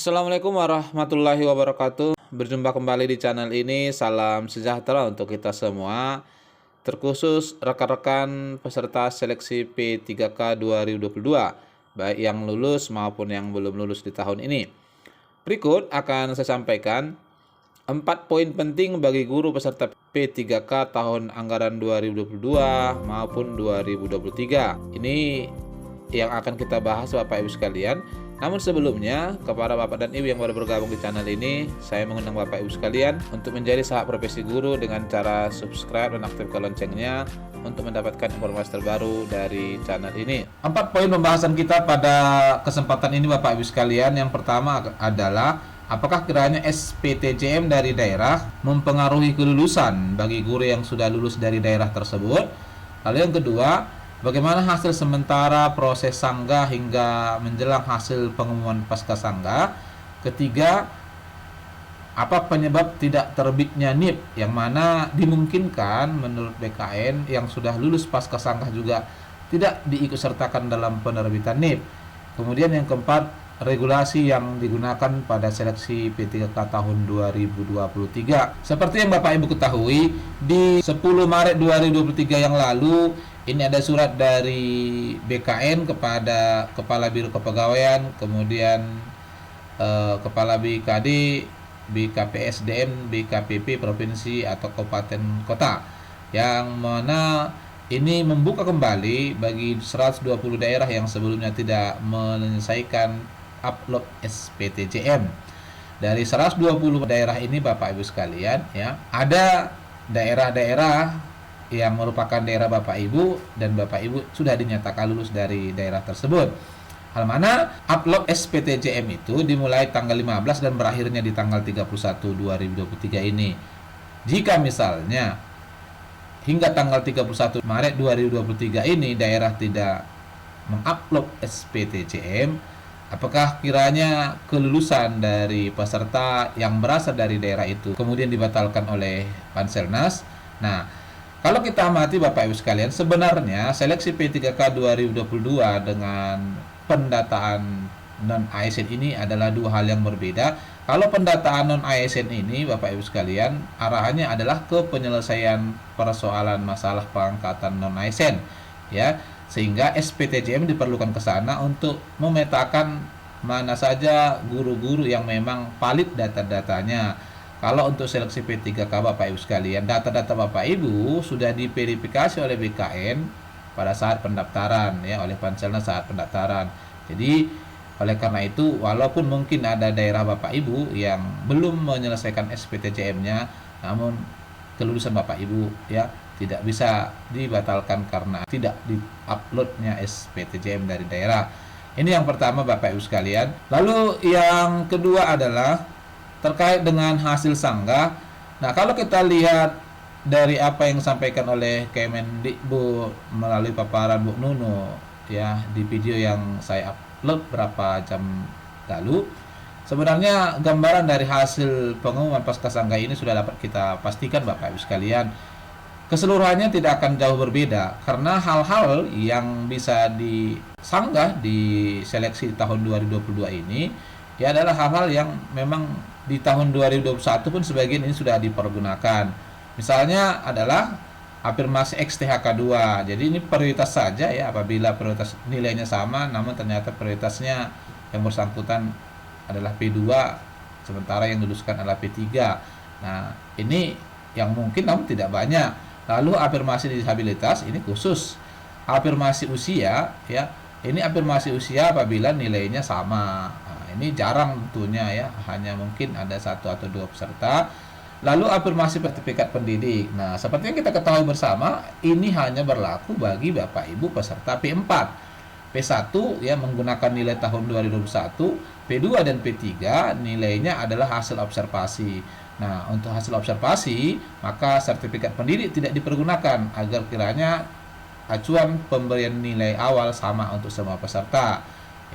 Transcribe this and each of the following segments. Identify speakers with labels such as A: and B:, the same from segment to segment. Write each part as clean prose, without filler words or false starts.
A: Assalamualaikum warahmatullahi wabarakatuh. Berjumpa kembali di channel ini. Salam sejahtera untuk kita semua, terkhusus rekan-rekan peserta seleksi P3K 2022, baik yang lulus maupun yang belum lulus di tahun ini. Berikut akan saya sampaikan 4 poin penting bagi guru peserta P3K tahun anggaran 2022 maupun 2023. Ini yang akan kita bahas Bapak Ibu sekalian. Namun sebelumnya, kepada Bapak dan Ibu yang baru bergabung di channel ini, saya mengundang Bapak Ibu sekalian untuk menjadi sahabat profesi guru dengan cara subscribe dan aktifkan loncengnya untuk mendapatkan informasi terbaru dari channel ini. 4 poin pembahasan kita pada kesempatan ini Bapak Ibu sekalian. Yang pertama adalah apakah kiranya SPTJM dari daerah mempengaruhi kelulusan bagi guru yang sudah lulus dari daerah tersebut. Lalu yang kedua, bagaimana hasil sementara proses sanggah hingga menjelang hasil pengumuman pasca sanggah? Ketiga, apa penyebab tidak terbitnya NIP yang mana dimungkinkan menurut BKN yang sudah lulus pasca sanggah juga tidak diikutsertakan dalam penerbitan NIP. Kemudian yang keempat, regulasi yang digunakan pada seleksi P3K tahun 2023. Seperti yang Bapak Ibu ketahui, di 10 Maret 2023 yang lalu ini ada surat dari BKN kepada Kepala Biro Kepegawaian, kemudian Kepala BKD, BKPSDM, BKPP Provinsi atau Kabupaten Kota, yang mana ini membuka kembali bagi 120 daerah yang sebelumnya tidak menyelesaikan upload SPTJM. Dari 120 daerah ini Bapak Ibu sekalian, ya, ada daerah-daerah yang merupakan daerah Bapak Ibu dan Bapak Ibu sudah dinyatakan lulus dari daerah tersebut. Hal mana upload SPTJM itu dimulai tanggal 15 dan berakhirnya di tanggal 31 2023 ini. Jika misalnya hingga tanggal 31 Maret 2023 ini daerah tidak mengupload SPTJM, apakah kiranya kelulusan dari peserta yang berasal dari daerah itu kemudian dibatalkan oleh Panselnas? Nah, kalau kita amati Bapak Ibu sekalian, sebenarnya seleksi P3K 2022 dengan pendataan non-ASN ini adalah dua hal yang berbeda. Kalau pendataan non-ASN ini Bapak Ibu sekalian, arahannya adalah ke penyelesaian persoalan masalah pengangkatan non-ASN, ya. Sehingga SPTJM diperlukan ke sana untuk memetakan mana saja guru-guru yang memang valid data-datanya. Kalau untuk seleksi P3K Bapak Ibu sekalian, data-data Bapak Ibu sudah diverifikasi oleh BKN pada saat pendaftaran, ya, oleh Panselnas saat pendaftaran. Jadi oleh karena itu, walaupun mungkin ada daerah Bapak Ibu yang belum menyelesaikan SPTJM-nya, namun kelulusan Bapak Ibu, ya, tidak bisa dibatalkan karena tidak di-uploadnya SPTJM dari daerah. Ini yang pertama Bapak Ibu sekalian. Lalu yang kedua adalah terkait dengan hasil sanggah. Nah, kalau kita lihat dari apa yang disampaikan oleh Kemendikbud melalui paparan Bu Nuno, ya, di video yang saya upload berapa jam lalu, sebenarnya gambaran dari hasil pengumuman pasca sanggah ini sudah dapat kita pastikan Bapak Ibu sekalian. Keseluruhannya tidak akan jauh berbeda karena hal-hal yang bisa disanggah di seleksi tahun 2022 ini, ya, adalah hal-hal yang memang di tahun 2021 pun sebagian ini sudah dipergunakan. Misalnya adalah afirmasi XTHK 2. Jadi ini prioritas saja, ya, apabila prioritas nilainya sama namun ternyata prioritasnya yang bersangkutan adalah P2 sementara yang diluluskan adalah P3. Nah, ini yang mungkin namun tidak banyak. Lalu afirmasi disabilitas ini khusus. Afirmasi usia, ya, ini afirmasi usia apabila nilainya sama. Ini jarang tentunya, ya, hanya mungkin ada 1 atau 2 peserta. Lalu afirmasi sertifikat pendidik. Nah, seperti yang kita ketahui bersama, ini hanya berlaku bagi Bapak Ibu peserta P4. P1, ya, menggunakan nilai tahun 2021, P2 dan P3 nilainya adalah hasil observasi. Nah, untuk hasil observasi, maka sertifikat pendidik tidak dipergunakan agar kiranya acuan pemberian nilai awal sama untuk semua peserta,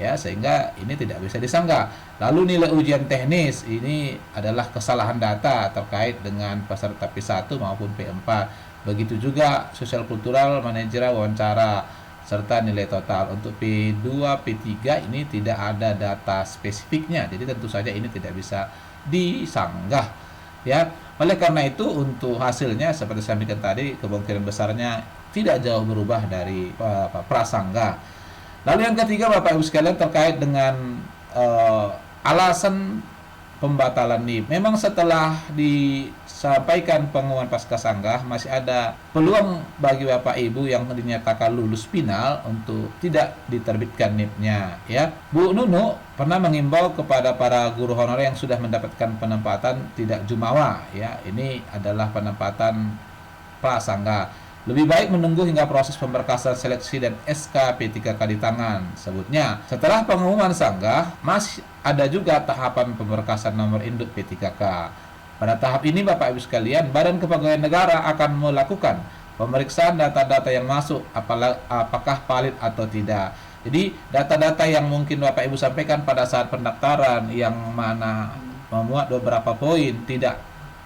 A: ya, sehingga ini tidak bisa disanggah. Lalu nilai ujian teknis ini adalah kesalahan data terkait dengan peserta P1 maupun P4. Begitu juga sosial kultural, manajerial, wawancara serta nilai total. Untuk P2, P3 ini tidak ada data spesifiknya, jadi tentu saja ini tidak bisa disanggah ya. Oleh karena itu untuk hasilnya seperti saya sampaikan tadi, kemungkinan besarnya tidak jauh berubah dari prasangga. Lalu yang ketiga Bapak Ibu sekalian terkait dengan alasan pembatalan NIP. Memang setelah disampaikan pengumuman pasca sanggah masih ada peluang bagi Bapak Ibu yang dinyatakan lulus final untuk tidak diterbitkan NIP-nya ya. Bu Nunu pernah mengimbau kepada para guru honorer yang sudah mendapatkan penempatan tidak jumawa ya. Ini adalah penempatan prasangga. Lebih baik menunggu hingga proses pemberkasan seleksi dan SK P3K di tangan. Sebutnya, setelah pengumuman sanggah, masih ada juga tahapan pemberkasan nomor induk P3K. Pada tahap ini, Bapak Ibu sekalian, Badan Kepegawaian Negara akan melakukan pemeriksaan data-data yang masuk, apakah valid atau tidak. Jadi, data-data yang mungkin Bapak Ibu sampaikan pada saat pendaftaran, yang mana memuat beberapa poin, tidak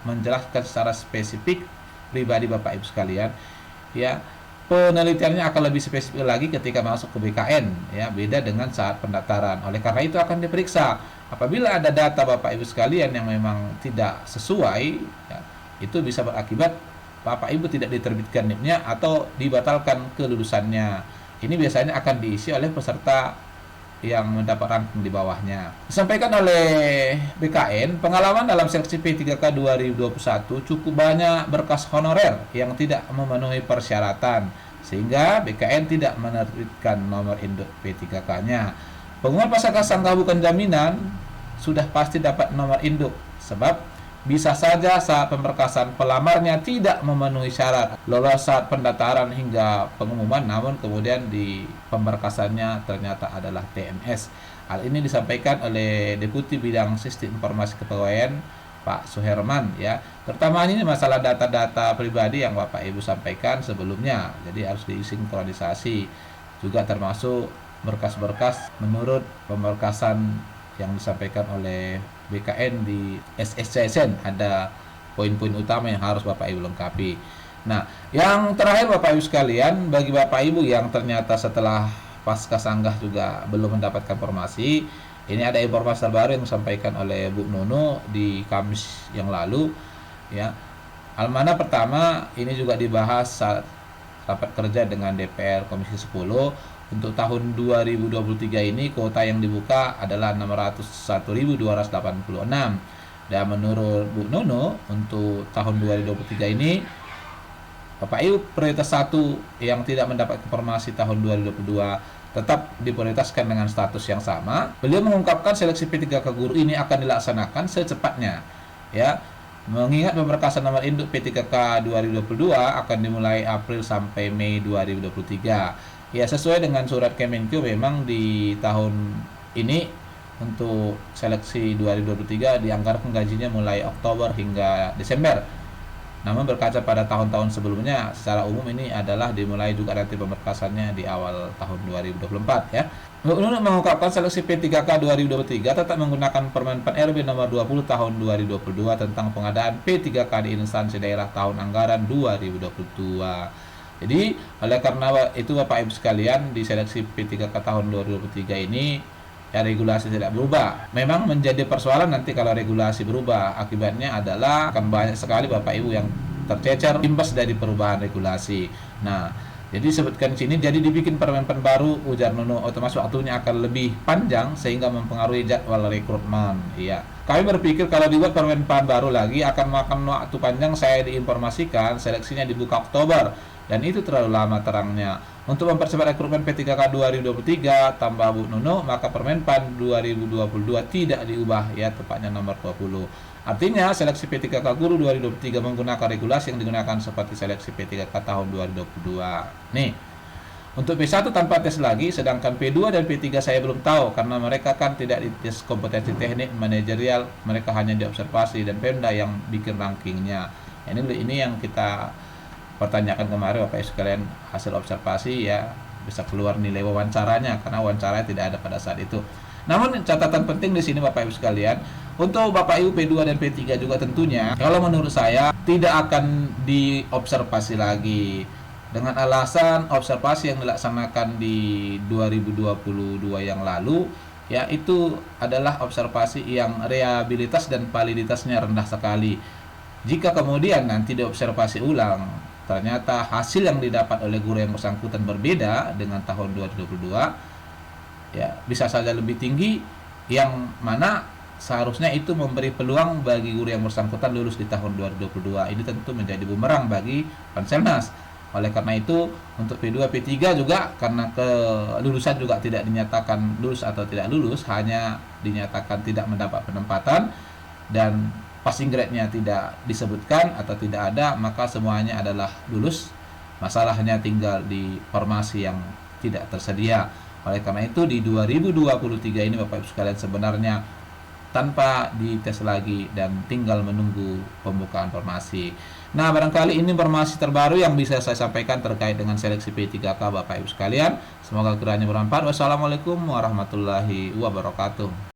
A: menjelaskan secara spesifik pribadi Bapak Ibu sekalian, ya, penelitiannya akan lebih spesifik lagi ketika masuk ke BKN ya, beda dengan saat pendaftaran. Oleh karena itu akan diperiksa. Apabila ada data Bapak Ibu sekalian yang memang tidak sesuai ya, itu bisa berakibat Bapak Ibu tidak diterbitkan NIP-nya atau dibatalkan kelulusannya. Ini biasanya akan diisi oleh peserta yang mendapat ranking di bawahnya. Disampaikan oleh BKN, pengalaman dalam seleksi P3K 2021 cukup banyak berkas honorer yang tidak memenuhi persyaratan, sehingga BKN tidak menerbitkan nomor induk P3K-nya. Pengumuman pasca sanggah bukan jaminan sudah pasti dapat nomor induk, sebab bisa saja saat pemberkasan pelamarnya tidak memenuhi syarat lolos saat pendaftaran hingga pengumuman, namun kemudian di pemberkasannya ternyata adalah TMS. Hal ini disampaikan oleh Deputi Bidang Sistem Informasi Kepegawaian Pak Suherman ya. Terutama ini masalah data-data pribadi yang Bapak Ibu sampaikan sebelumnya. Jadi harus disinkronisasi, juga termasuk berkas-berkas menurut pemberkasan yang disampaikan oleh BKN di SSCSN. Ada poin-poin utama yang harus Bapak Ibu lengkapi. Nah, yang terakhir Bapak Ibu sekalian, bagi Bapak Ibu yang ternyata setelah pasca sanggah juga belum mendapatkan informasi, ini ada informasi terbaru yang disampaikan oleh Bu Nunu di Kamis yang lalu ya. Almana pertama ini juga dibahas saat rapat kerja dengan DPR Komisi 10. Untuk tahun 2023 ini kuota yang dibuka adalah 601.286. Dan menurut Bu Nunu untuk tahun 2023 ini Bapak Ibu prioritas 1 yang tidak mendapat informasi tahun 2022 tetap diprioritaskan dengan status yang sama. Beliau mengungkapkan seleksi P3K guru ini akan dilaksanakan secepatnya ya. Mengingat pemberkasan nomor induk P3K 2022 akan dimulai April sampai Mei 2023. Ya, sesuai dengan surat Kemenkeu memang di tahun ini untuk seleksi 2023 dianggarkan gajinya mulai Oktober hingga Desember. Namun berkaca pada tahun-tahun sebelumnya, secara umum ini adalah dimulai juga nanti pemberkasannya di awal tahun 2024 ya. Untuk mengungkapkan seleksi P3K 2023 tetap menggunakan Permen Pan RB nomor 20 tahun 2022 tentang pengadaan P3K di instansi daerah tahun anggaran 2022. Jadi oleh karena itu Bapak Ibu sekalian, di seleksi P3K tahun 2023 ini ya regulasi tidak berubah. Memang menjadi persoalan nanti kalau regulasi berubah, akibatnya adalah akan banyak sekali Bapak Ibu yang tercecer imbas dari perubahan regulasi. Nah, jadi disebutkan di sini, jadi dibikin Permen baru, ujar Nunu, otomatis waktunya akan lebih panjang sehingga mempengaruhi jadwal rekrutmen. Iya. Kami berpikir kalau dibuat Permen baru lagi akan makan waktu panjang. Saya diinformasikan seleksinya dibuka Oktober dan itu terlalu lama terangnya. Untuk mempercepat rekrutmen P3K 2023 tambah Bu Nunu, maka Permenpan 2022 tidak diubah ya, tepatnya nomor 20. Artinya seleksi P3K guru 2023 menggunakan regulasi yang digunakan seperti seleksi P3K tahun 2022. Nih, untuk P1 tanpa tes lagi, sedangkan P2 dan P3 saya belum tahu karena mereka kan tidak dites kompetensi teknik, manajerial, mereka hanya diobservasi dan Pemda yang bikin rankingnya. Ini yang kita pertanyakan kemarin Bapak Ibu sekalian, hasil observasi ya bisa keluar nilai wawancaranya karena wawancaranya tidak ada pada saat itu. Namun catatan penting di sini Bapak Ibu sekalian, untuk Bapak Ibu P2 dan P3 juga tentunya kalau menurut saya tidak akan diobservasi lagi dengan alasan observasi yang dilaksanakan di 2022 yang lalu ya itu adalah observasi yang reliabilitas dan validitasnya rendah sekali. Jika kemudian nanti diobservasi ulang ternyata hasil yang didapat oleh guru yang bersangkutan berbeda dengan tahun 2022, ya bisa saja lebih tinggi, yang mana seharusnya itu memberi peluang bagi guru yang bersangkutan lulus di tahun 2022. Ini tentu menjadi bumerang bagi Panselnas. Oleh karena itu untuk P2 P3 juga, karena kelulusan juga tidak dinyatakan lulus atau tidak lulus, hanya dinyatakan tidak mendapat penempatan dan passing grade-nya tidak disebutkan atau tidak ada, maka semuanya adalah lulus. Masalahnya tinggal di formasi yang tidak tersedia. Oleh karena itu di 2023 ini Bapak Ibu sekalian sebenarnya tanpa dites lagi dan tinggal menunggu pembukaan formasi. Nah, barangkali ini informasi terbaru yang bisa saya sampaikan terkait dengan seleksi P3K Bapak Ibu sekalian. Semoga kiranya bermanfaat. Wassalamualaikum warahmatullahi wabarakatuh.